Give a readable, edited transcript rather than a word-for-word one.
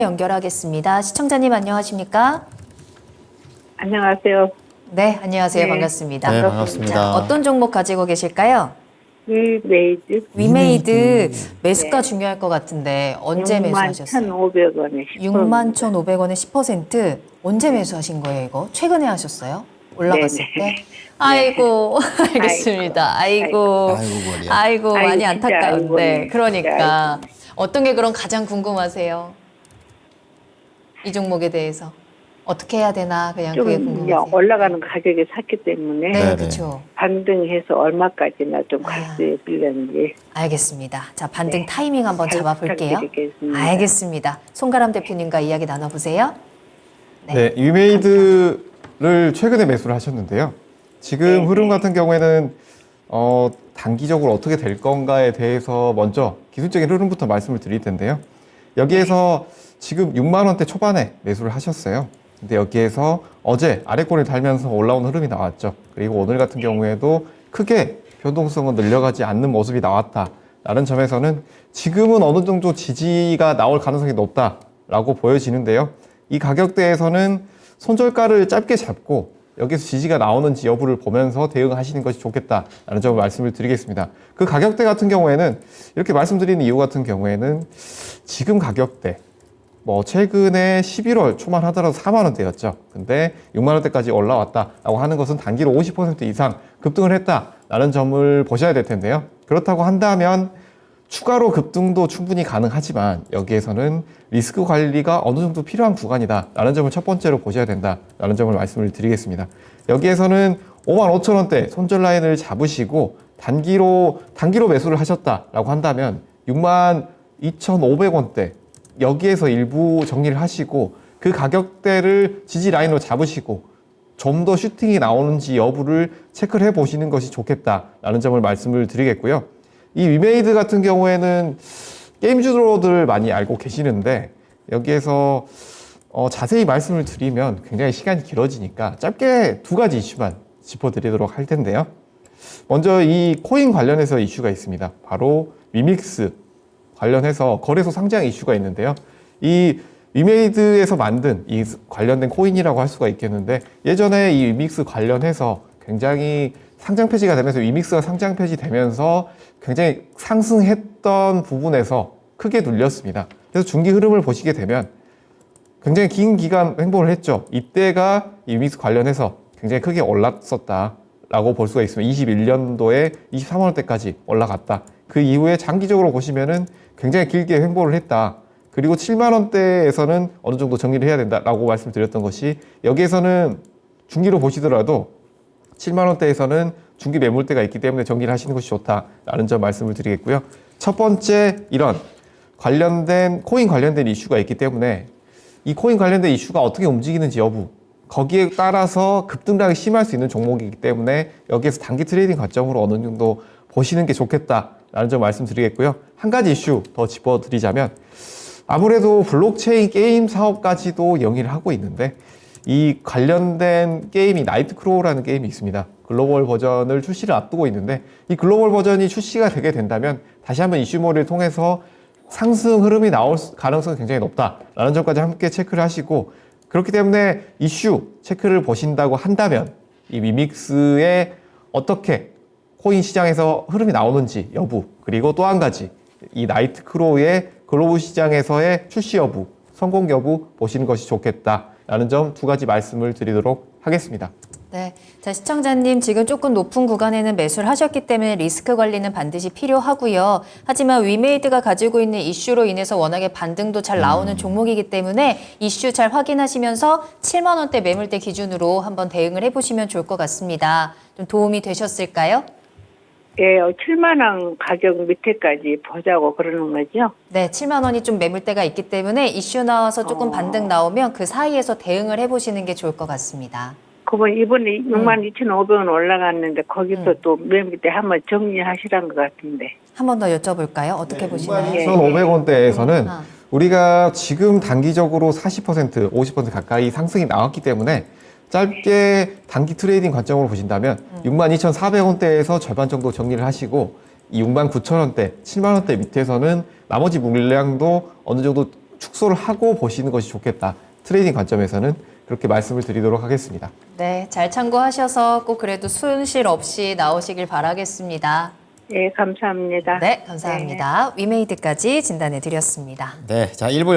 연결하겠습니다. 시청자님 안녕하십니까? 안녕하세요. 네, 안녕하세요. 네. 반갑습니다. 네, 반갑습니다. 자, 어떤 종목 가지고 계실까요? 위메이드 위메이드 매수가 네. 중요할 것 같은데 언제 매수하셨어요? 61,500원에 61,500원에 10% 언제 매수하신 거예요, 이거? 최근에 하셨어요? 올라갔을 네네. 때? 아이고, 알겠습니다. 아이고, 아이고, 머리야. 아이고, 많이 아이고, 진짜 안타까운데. 아이고, 그러니까 진짜 어떤 게 그럼 가장 궁금하세요? 이 종목에 대해서 어떻게 해야 되나 그냥 그게 좀 궁금하세요. 올라가는 가격에 샀기 때문에 네, 네네. 그렇죠. 반등해서 얼마까지나 좀 갈 아. 수 있을런지 알겠습니다. 자, 반등 네. 타이밍 한번 잘 잡아볼게요. 부탁드리겠습니다. 알겠습니다. 송가람 대표님과 이야기 나눠보세요. 네. 네, 위메이드를 최근에 매수를 하셨는데요. 지금 흐름 같은 경우에는 단기적으로 어떻게 될 건가에 대해서 먼저 기술적인 흐름부터 말씀을 드릴 텐데요. 여기에서 지금 6만 원대 초반에 매수를 하셨어요. 근데 여기에서 어제 아래꼬리를 달면서 올라온 흐름이 나왔죠. 그리고 오늘 같은 경우에도 크게 변동성은 늘려가지 않는 모습이 나왔다라는 점에서는 지금은 어느 정도 지지가 나올 가능성이 높다라고 보여지는데요. 이 가격대에서는 손절가를 짧게 잡고 여기서 지지가 나오는지 여부를 보면서 대응하시는 것이 좋겠다라는 점을 말씀을 드리겠습니다. 그 가격대 같은 경우에는 이렇게 말씀드리는 이유 같은 경우에는 지금 가격대 최근에 11월 초만 하더라도 4만 원대였죠. 근데 6만 원대까지 올라왔다라고 하는 것은 단기로 50% 이상 급등을 했다라는 점을 보셔야 될 텐데요. 그렇다고 한다면 추가로 급등도 충분히 가능하지만 여기에서는 리스크 관리가 어느 정도 필요한 구간이다라는 점을 첫 번째로 보셔야 된다라는 점을 말씀을 드리겠습니다. 여기에서는 5만 5천 원대 손절 라인을 잡으시고 단기로 매수를 하셨다라고 한다면 6만 2,500원대 여기에서 일부 정리를 하시고 그 가격대를 지지 라인으로 잡으시고 좀 더 슈팅이 나오는지 여부를 체크를 해보시는 것이 좋겠다라는 점을 말씀을 드리겠고요. 이 위메이드 같은 경우에는 게임주로들 많이 알고 계시는데 여기에서 자세히 말씀을 드리면 굉장히 시간이 길어지니까 짧게 두 가지 이슈만 짚어드리도록 할 텐데요. 먼저 이 코인 관련해서 이슈가 있습니다. 바로 위믹스 관련해서 거래소 상장 이슈가 있는데요. 이 위메이드에서 만든 이 관련된 코인이라고 할 수가 있겠는데 예전에 이 위믹스 관련해서 굉장히 상장 폐지가 되면서 위믹스가 상장 폐지되면서 굉장히 상승했던 부분에서 크게 눌렸습니다. 그래서 중기 흐름을 보시게 되면 굉장히 긴 기간 횡보를 했죠. 이때가 이 위믹스 관련해서 굉장히 크게 올랐었다라고 볼 수가 있습니다. 21년도에 23만 원대까지 올라갔다. 그 이후에 장기적으로 보시면은 굉장히 길게 횡보를 했다. 그리고 7만 원대에서는 어느 정도 정리를 해야 된다라고 말씀드렸던 것이 여기에서는 중기로 보시더라도 7만 원대에서는 중기 매물대가 있기 때문에 정리를 하시는 것이 좋다라는 점 말씀을 드리겠고요. 첫 번째 이런 코인 관련된 이슈가 있기 때문에 이 코인 관련된 이슈가 어떻게 움직이는지 여부 거기에 따라서 급등락이 심할 수 있는 종목이기 때문에 여기에서 단기 트레이딩 관점으로 어느 정도 보시는 게 좋겠다라는 점 말씀드리겠고요. 한 가지 이슈 더 짚어드리자면 아무래도 블록체인 게임 사업까지도 영위를 하고 있는데 이 관련된 게임이 나이트크로우라는 게임이 있습니다. 글로벌 버전을 출시를 앞두고 있는데 이 글로벌 버전이 출시가 되게 된다면 다시 한번 이슈몰을 통해서 상승 흐름이 나올 가능성이 굉장히 높다라는 점까지 함께 체크를 하시고 그렇기 때문에 이슈 체크를 보신다고 한다면 이 위믹스에 어떻게 코인 시장에서 흐름이 나오는지 여부 그리고 또 한 가지 이 나이트크로우의 글로벌 시장에서의 출시 여부 성공 여부 보시는 것이 좋겠다라는 점 두 가지 말씀을 드리도록 하겠습니다. 네. 자, 시청자님 지금 조금 높은 구간에는 매수를 하셨기 때문에 리스크 관리는 반드시 필요하고요. 하지만 위메이드가 가지고 있는 이슈로 인해서 워낙에 반등도 잘 나오는 종목이기 때문에 이슈 잘 확인하시면서 7만 원대 매물대 기준으로 한번 대응을 해보시면 좋을 것 같습니다. 좀 도움이 되셨을까요? 예, 7만 원 가격 밑에까지 보자고 그러는 거죠? 네, 7만 원이 좀 매물대가 있기 때문에 이슈 나와서 조금 반등 나오면 그 사이에서 대응을 해보시는 게 좋을 것 같습니다. 그번 이번에 62,500원 올라갔는데 거기서 또 매물대 한번 정리하시란 것 같은데. 한 번 더 여쭤볼까요? 어떻게 보시나요? 2,500원대에서는 아. 우리가 지금 단기적으로 40%, 50% 가까이 상승이 나왔기 때문에 짧게 단기 트레이딩 관점으로 보신다면 62,400원대에서 절반 정도 정리를 하시고 이 69,000원대, 7만 원대 밑에서는 나머지 물량도 어느 정도 축소를 하고 보시는 것이 좋겠다. 트레이딩 관점에서는 그렇게 말씀을 드리도록 하겠습니다. 네, 잘 참고하셔서 꼭 그래도 손실 없이 나오시길 바라겠습니다. 예, 감사합니다. 네, 감사합니다. 위메이드까지 진단해 드렸습니다. 네, 자, 1부